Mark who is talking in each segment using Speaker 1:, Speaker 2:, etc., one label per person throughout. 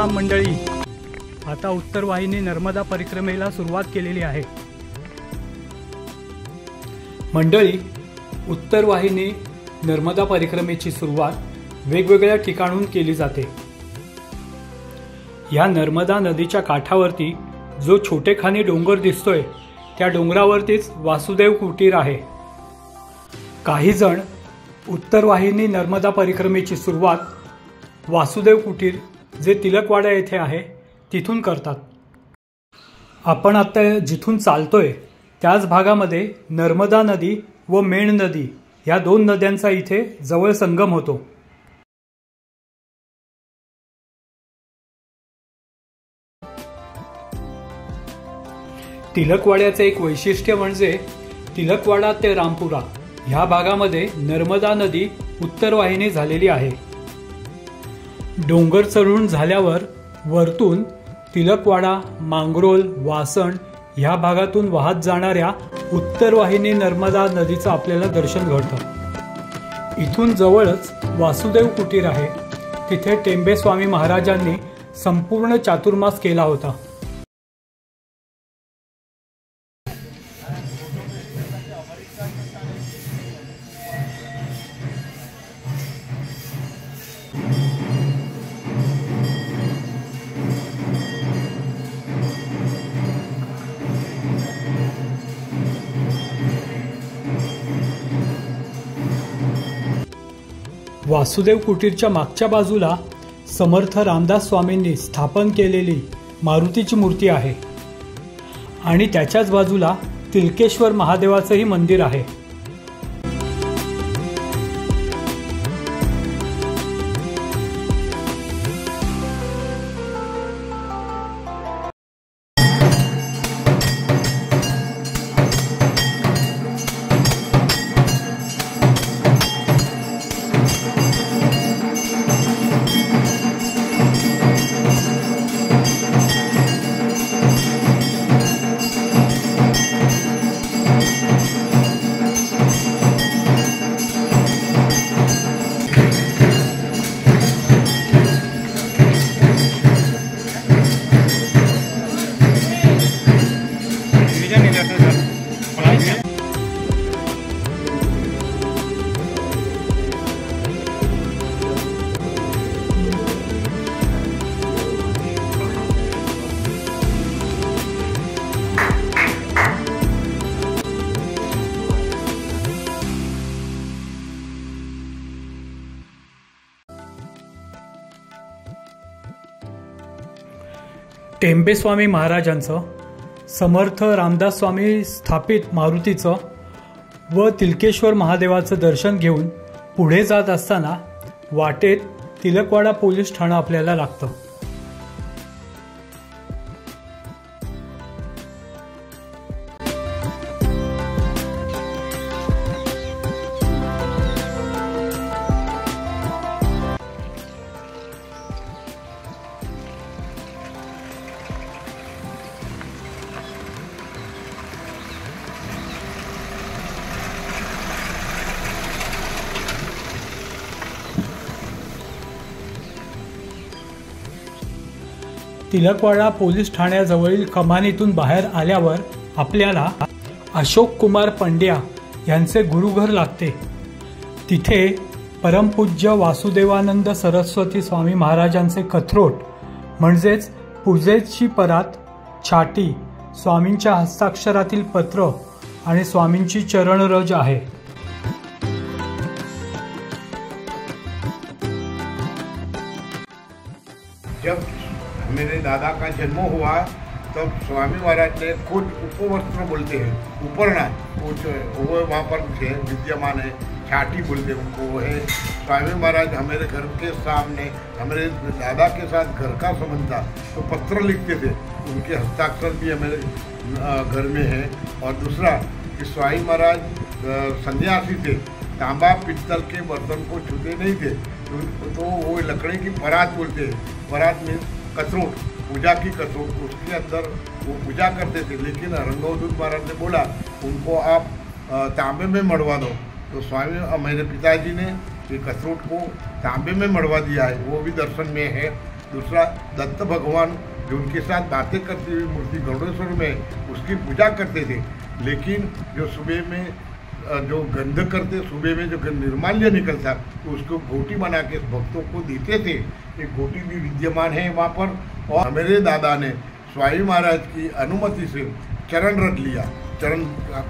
Speaker 1: राम मंडळी, आता उत्तर वाहिनी नर्मदा परिक्रमेला सुरुवात केलेली आहे। मंडळी, उत्तर वाहिनी नर्मदा परिक्रमेची सुरुवात वेगवेगळ्या ठिकाणून केली जाते। या नर्मदा नदीच्या काठावरती जो छोटेखानी डोंगर दिसतोय त्या डोंगरावरतीच वासुदेव कुटीर आहे। काही जण उत्तर वाहिनी नर्मदा परिक्रमेची सुरुवात वासुदेव कुटीर जे तिलकवाडा येथे आहे तिथून करतात। आपण आता जिथून चालतोय त्याच भागामध्ये नर्मदा नदी व मेण नदी या दोन नद्यांचा इथे जवळ संगम होतो। तिलकवाड्याचे एक वैशिष्ट्य म्हणजे तिलकवाडा ते रामपुरा ह्या भागामध्ये नर्मदा नदी उत्तर वाहिनी झालेली आहे। डोंगर चढून झाल्यावर वरतून तिलकवाडा, मांगरोल, वासण ह्या भागातून वाहत जाणाऱ्या उत्तर वाहिनी नर्मदा नदीचं आपल्याला दर्शन घडतं। इथून जवळच वासुदेव कुटीर आहे, तिथे टेंबे स्वामी महाराजांनी संपूर्ण चातुर्मास केला होता। वासुदेव कुटीरच्या मागच्या बाजूला समर्थ रामदास स्वामींनी स्थापन केलेली मारुतीची मूर्ती आहे आणि त्याच्याच बाजूला तिलकेश्वर महादेवाचंही मंदिर आहे। टेंबे स्वामी महाराजांचं, समर्थ रामदास स्वामी स्थापित मारुतीचं व तिलकेश्वर महादेवाचं दर्शन घेऊन पुढे जात असताना वाटेत तिलकवाडा पोलीस ठाणं आपल्याला लागतं। तिलकवाडा पोलीस ठाण्याजवळील कमानीतून बाहेर आल्यावर आपल्याला अशोक कुमार पंड्या यांचे गुरुघर लागते। तिथे परमपूज्य वासुदेवानंद सरस्वती स्वामी महाराजांचे कथरोट म्हणजेच पूजेची परात, छाटी, स्वामींच्या हस्ताक्षरातील पत्र आणि स्वामींची चरणरज आहे।
Speaker 2: जब मेरे दादा का जन्म हुआ तब स्वामी महाराज ने खुद उपवस्त्र बोलते हैं, उपरना कुछ वो वहाँ पर थे विद्यमान है, छाटी बोलते हैं उनको। वो है स्वामी महाराज हमारे घर के सामने, हमारे दादा के साथ घर का संबंध था तो पत्र लिखते थे, उनके हस्ताक्षर भी हमारे घर में है। और दूसरा कि स्वामी महाराज सन्यासी थे, तांबा पित्तल के बर्तन को छूते नहीं थे, तो वो लकड़ी की परात बोलते हैं। परात में कथरोट, पूजा की कथरोट, उसके अंदर वो पूजा करते थे। लेकिन रंगवदूत महाराज ने बोला उनको आप तांबे में मढ़वा दो, तो स्वामी मेरे पिताजी ने ये कथरोट को तांबे में मढ़वा दिया है, वो भी दर्शन में है। दूसरा दत्त भगवान जो उनके साथ बातें करती हुई मूर्ति गरुड़ेश्वर में उसकी पूजा करते थे। लेकिन जो सुबह में जो गंध करते, सुबह में जो निर्माल्य निकलता उसको घोटी बना के भक्तों को देते थे। एक घोटी भी विद्यमान है वहाँ पर। और मेरे दादा ने स्वामी महाराज की अनुमति से चरण रख लिया, चरण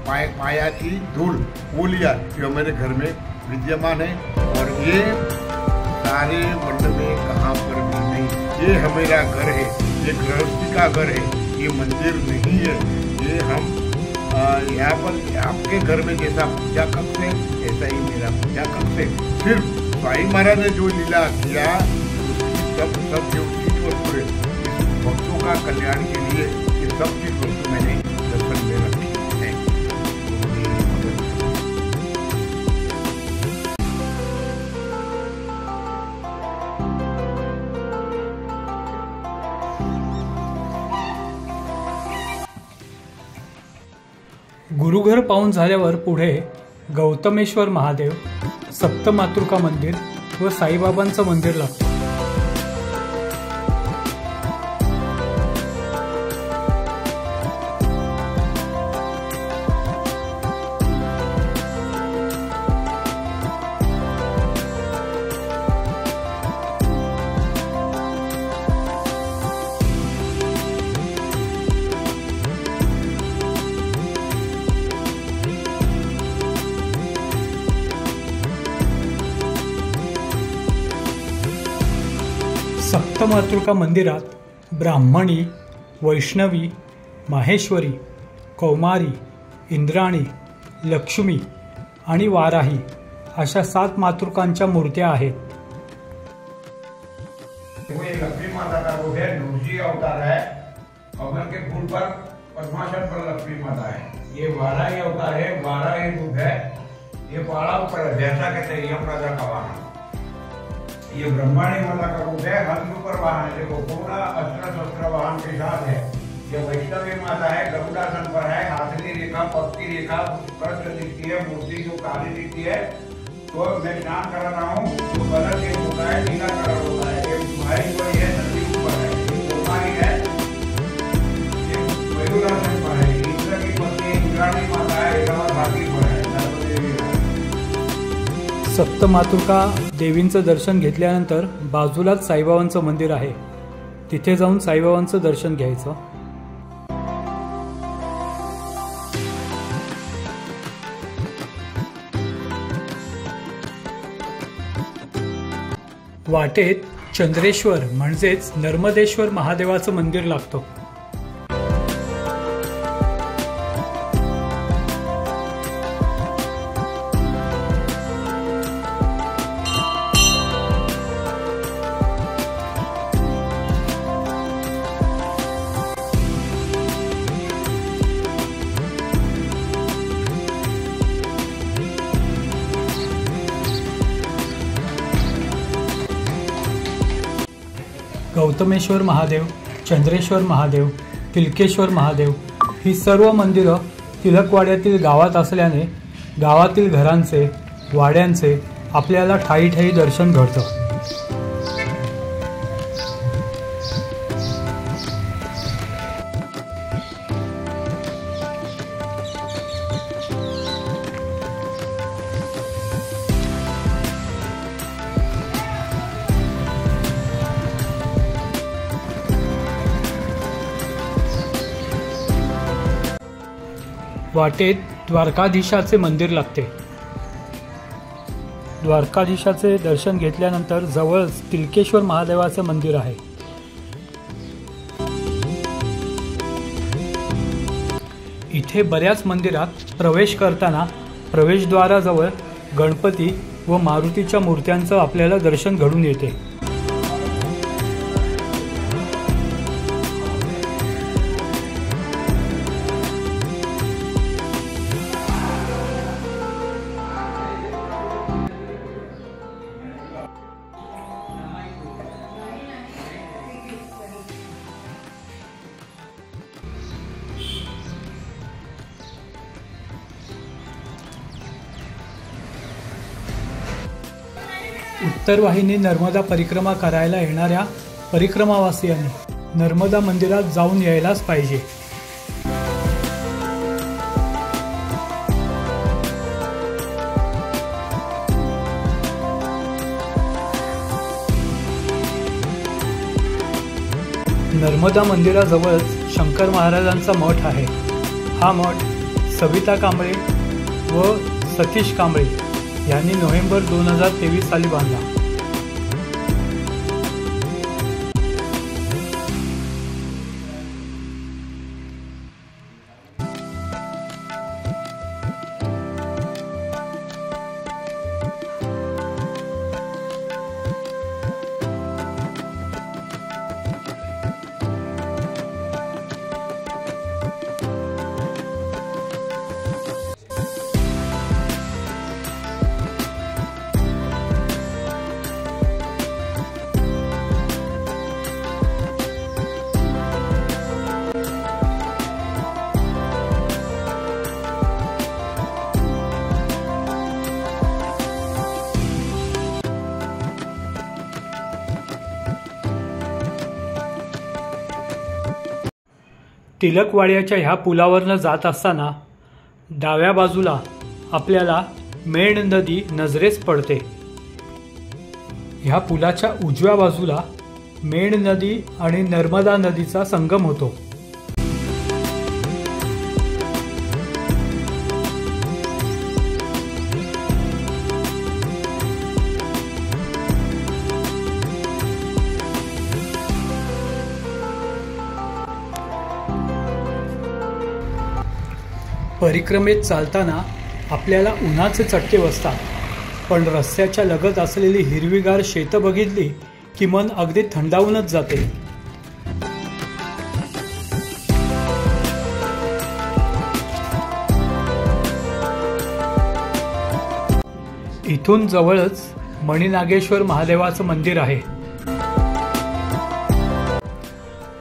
Speaker 2: पाया की धूल वो लिया, जो मेरे घर में विद्यमान है। और ये सारे वर्ल्ड में कहाँ पर भी नहीं, ये हमारा घर है, ये गृहस्थी का घर है, ये मंदिर नहीं है। ये हम यहाँ पर आपके घर में जैसा पूजा करते हैं ऐसा ही मेरा पूजा करते हैं। सिर्फ स्वामी महाराज ने जो लीला किया सब जो चीज वस्तु है भक्तों का कल्याण के लिए ये सब चीज वस्तु मैंने दर्शन में रखी है।
Speaker 1: गुरुघर पाहून झाल्यावर पुढे गौतमेश्वर महादेव, सप्तमातृका मंदिर व साईबाबांचं मंदिर लागतं। सप्तमातृका मंदिरात ब्राह्मणी, वैष्णवी, माहेश्वरी, कौमारी, इंद्राणी, लक्ष्मी आणि वाराही अशा 7 मातृकांच्या मूर्त्या आहेत।
Speaker 3: ये लक्ष्मी माता का रूप है, नूरजी अवतार है। कमल के फूल पर पद्मासन पर लक्ष्मी माता है। ये वाराही अवतार है, वाराही रूप है। ये पहाड़ा ऊपर है, भैंसा कहते हैं यम राजा का वाहन। ये ब्रह्माणी माता का रूप है, हंस ऊपर वाहन है, देखो पूरा अस्त्र शस्त्र वाहन के साथ है। ये वैष्णवी माता है, गरुड़ासन पर है, हाथनी रेखा, पक्की रेखा कृष्ण दिखती है, मूर्ति जो काली दिखती है। तो मैं स्नान करा रहा हूँ, तो कलर चेंज होता है, नीला कलर होता है। ये माहेश्वरी है, नदी ऊपर है, ये कौमारी है, ये मयूरासन पर है, इंद्र की पत्नी इंद्राणी माता है, घाटी पर है।
Speaker 1: सप्तमातृका देवींचं दर्शन घेतल्यानंतर बाजूलाच साईबाबांचं मंदिर आहे, तिथे जाऊन साईबाबांचं दर्शन घ्यायचं। वाटेत चंद्रेश्वर म्हणजेच नर्मदेश्वर महादेवाचं मंदिर लागतं। गौतमेश्वर महादेव, चंद्रेश्वर महादेव, तिलकेश्वर महादेव ही सर्व मंदिरं तिलकवाड्यातील गावात असल्याने गावातील घरांचे, वाड्यांचे आपल्याला ठायी ठायी दर्शन घडतं। वाटेत द्वारकाधीशाचे मंदिर लागते। द्वारकाधीशाचे दर्शन घेतल्यानंतर जवळच तिलकेश्वर महादेवाचे मंदिर आहे। इथे बऱ्याच मंदिरात प्रवेश करताना प्रवेशद्वाराजवळ गणपती व मारुतीच्या मूर्त्यांचं आपल्याला दर्शन घडून येते। उत्तर वाहिनी नर्मदा परिक्रमा करायला येणाऱ्या परिक्रमावासियांनी नर्मदा मंदिरात जाऊन यायलाच पाहिजे। नर्मदा मंदिराजवळच शंकर महाराजांचा मठ आहे। हा मठ सविता कांबळे व सतीश कांबळे यांनी नोव्हेंबर 2023 साली बांधला। तिलकवाड्याच्या ह्या पुलावरनं जात असताना डाव्या बाजूला आपल्याला मेण नदी नजरेस पडते। ह्या पुलाच्या उजव्या बाजूला मेण नदी आणि नर्मदा नदीचा संगम होतो। परिक्रमेत चालताना आपल्याला उन्हाचे चटके बसतात, पण रस्त्याच्या लगत असलेली हिरवीगार शेतं बघितली की मन अगदी थंडावूनच जाते। इथून जवळच मणिनागेश्वर महादेवाचं मंदिर आहे।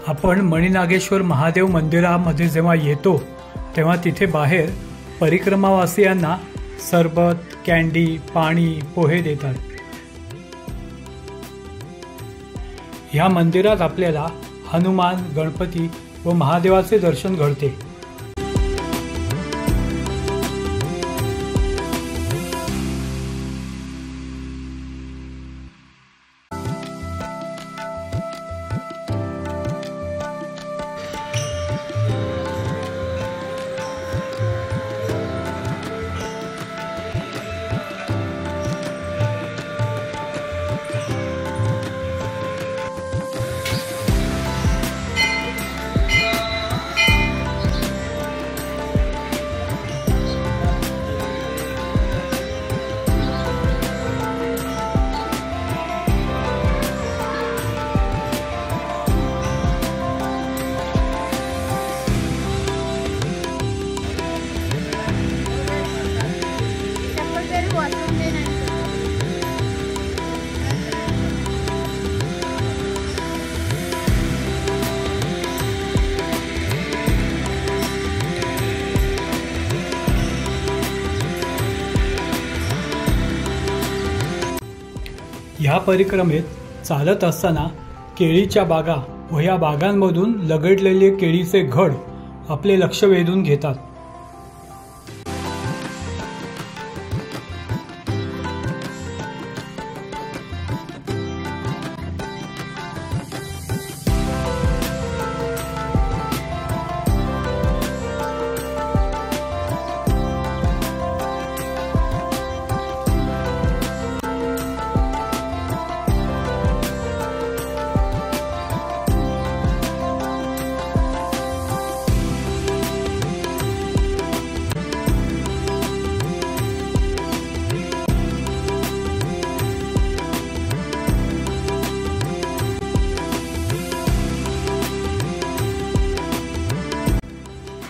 Speaker 1: आपण मणिनागेश्वर महादेव मंदिरामध्ये जेव्हा येतो तेव्हा तिथे बाहेर परिक्रमावासियांना सरबत, कॅन्डी, पाणी, पोहे देतात। या मंदिरात आपल्याला हनुमान, गणपती व महादेवाचे दर्शन घडते। ह्या परिक्रमेत चालत असताना केळीच्या बागा व या बागांमधून लगडलेले केळीचे घड आपले लक्ष वेधून घेतात।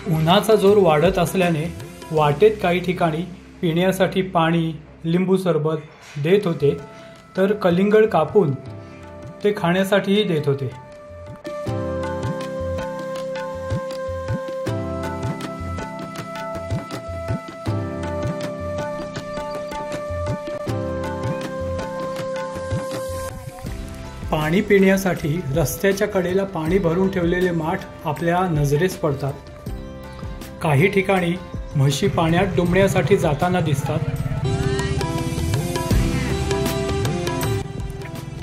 Speaker 1: उन्हाचा जोर वाढत असल्याने वाटेत काही ठिकाणी पिण्यासाठी पाणी, लिंबू सरबत देत होते, तर कलिंगड कापून ते खाण्यासाठीही देत होते। पाणी पिण्यासाठी रस्त्याच्या कडेला पाणी भरून ठेवलेले माठ आपल्या नजरेस पडतात। काही ठिकाणी म्हशी पाण्यात डुंबण्यासाठी जाताना दिसतात,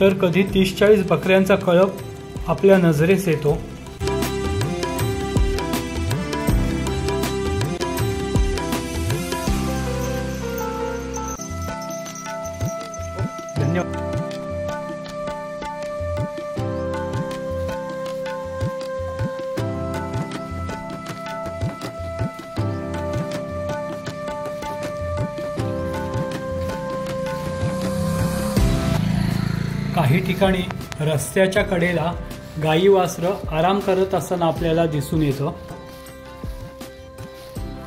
Speaker 1: तर कधी 30-40 बकऱ्यांचा कळप आपल्या नजरेस येतो। धन्यवाद। काही ठिकाणी रस्त्याच्या कडेला गाई वासरं आराम करत असताना आपल्याला दिसून येतं।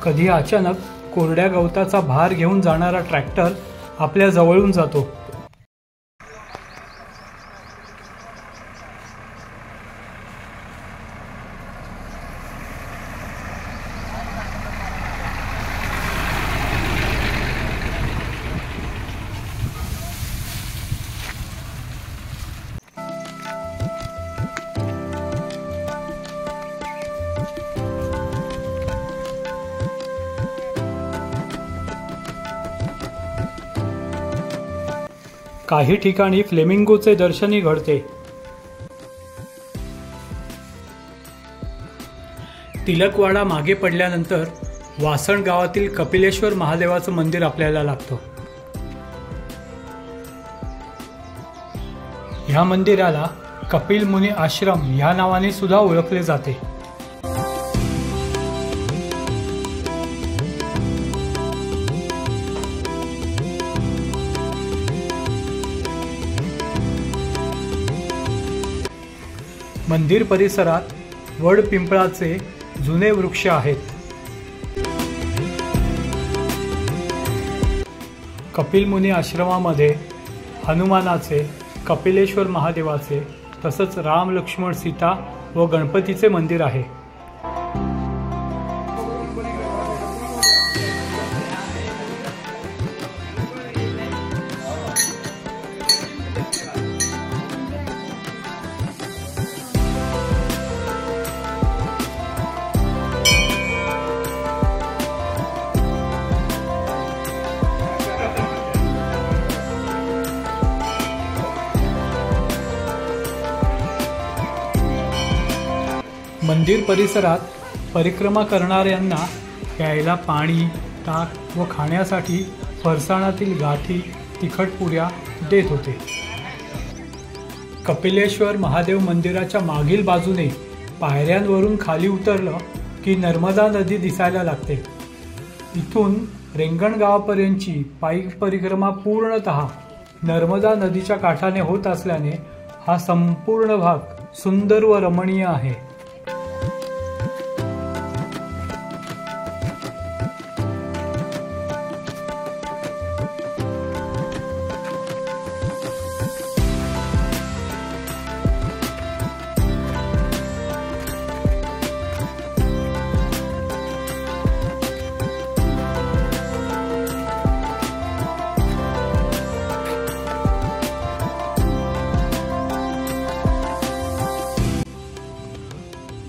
Speaker 1: कधी अचानक कोरड्या गवताचा भार घेऊन जाणारा ट्रॅक्टर आपल्या जवळून जातो। काही ठिकाणी फ्लेमिंगोचे दर्शनही घडते। तिलकवाडा मागे पडल्यानंतर वासण गावातील कपिलेश्वर महादेवाचं मंदिर आपल्याला लागतं। ह्या मंदिराला कपिल मुनी आश्रम ह्या नावाने सुद्धा ओळखले जाते। मंदिर परिसरात वड पिंपळाचे जुने वृक्ष आहेत। कपिल मुनी आश्रमामध्ये हनुमानाचे, कपिलेश्वर महादेवाचे तसंच राम, लक्ष्मण, सीता व गणपतीचे मंदिर आहे। मंदिर परिसरात परिक्रमा करणाऱ्यांना प्यायला पाणी, ताक व खाण्यासाठी फरसाणातील गाठी, तिखट पुऱ्या देत होते। कपिलेश्वर महादेव मंदिराच्या मागील बाजूने पायऱ्यांवरून खाली उतरलं की नर्मदा नदी दिसायला लागते। इथून रेंगण गावापर्यंतची पायी परिक्रमा पूर्णतः नर्मदा नदीच्या काठाने होत असल्याने हा संपूर्ण भाग सुंदर व रमणीय आहे।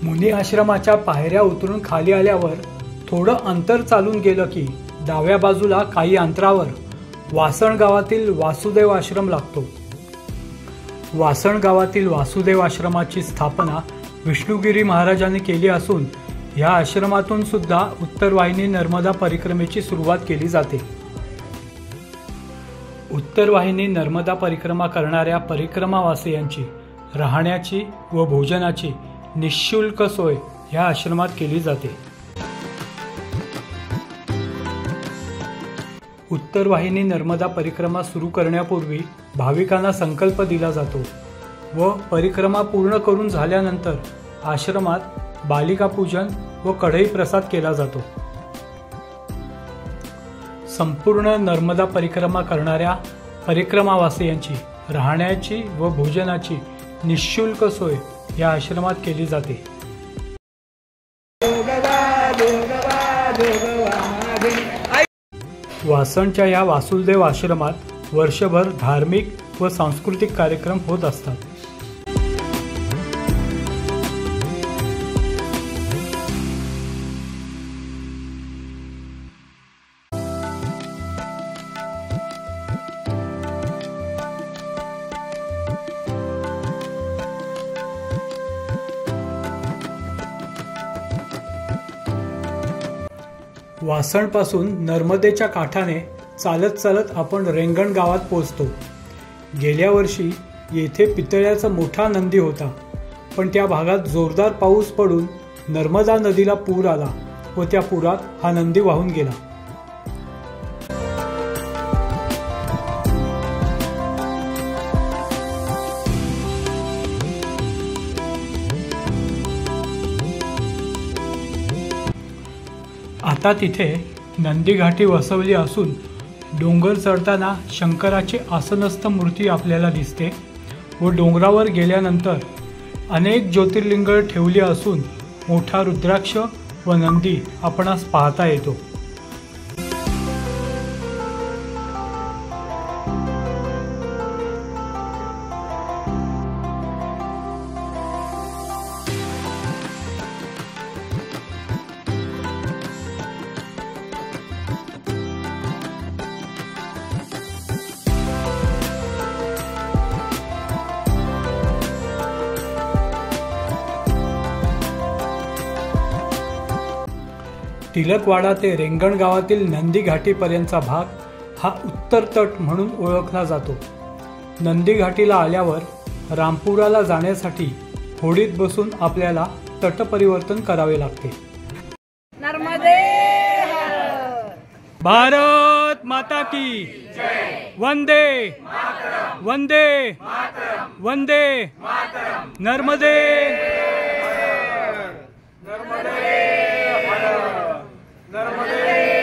Speaker 1: मुनी आश्रमाच्या पायऱ्या उतरून खाली आल्यावर थोडं अंतर चालून गेलं की डाव्या बाजूला काही अंतरावर वासण गावातील वासुदेव आश्रम लागतो। वासण गावातील वासुदेव आश्रमाची स्थापना विष्णुगिरी महाराजांनी केली असून या आश्रमातून सुद्धा उत्तर वाहिनी नर्मदा परिक्रमेची सुरुवात केली जाते। उत्तर वाहिनी नर्मदा परिक्रमा करणाऱ्या परिक्रमावासियांची राहण्याची व भोजनाची निःशुल्क सोय ह्या आश्रमात केली जाते। उत्तर वाहिनी नर्मदा परिक्रमा सुरू करण्यापूर्वी भाविकांना संकल्प दिला जातो व परिक्रमा पूर्ण करून झाल्यानंतर आश्रमात बालिका पूजन व कढई प्रसाद केला जातो। संपूर्ण नर्मदा परिक्रमा करणाऱ्या परिक्रमावासियांची राहण्याची व भोजनाची निःशुल्क सोय या आश्रमात केली जाते। वासणच्या या वासुदेव आश्रमात वर्षभर धार्मिक व सांस्कृतिक कार्यक्रम होत असतात। वासणपासून नर्मदेच्या काठाने चालत चालत आपण रेंगण गावात पोचतो. गेल्या वर्षी येथे पितळ्याचा मोठा नंदी होता, पण त्या भागात जोरदार पाऊस पडून नर्मदा नदीला पूर आला व त्या पुरात हा नंदी वाहून गेला. आता तिथे नंदी घाटी वसवली असून डोंगर चढताना शंकराची आसनस्थ मूर्ती आपल्याला दिसते व डोंगरावर गेल्यानंतर अनेक ज्योतिर्लिंग ठेवली असून मोठा रुद्राक्ष व नंदी आपणास पाहता येतो. तिलकवाडा ते रेंगण गावातील नंदी घाटीपर्यंतचा भाग हा उत्तर तट म्हणून ओळखला जातो. नंदी घाटीला आल्यावर रामपुराला जाण्यासाठी होडीत बसून आपल्याला तट परिवर्तन करावे लागते.
Speaker 4: नर्मदे
Speaker 1: भारत माता की वंदे वंदे वंदे नर्मदे
Speaker 2: नर्मदे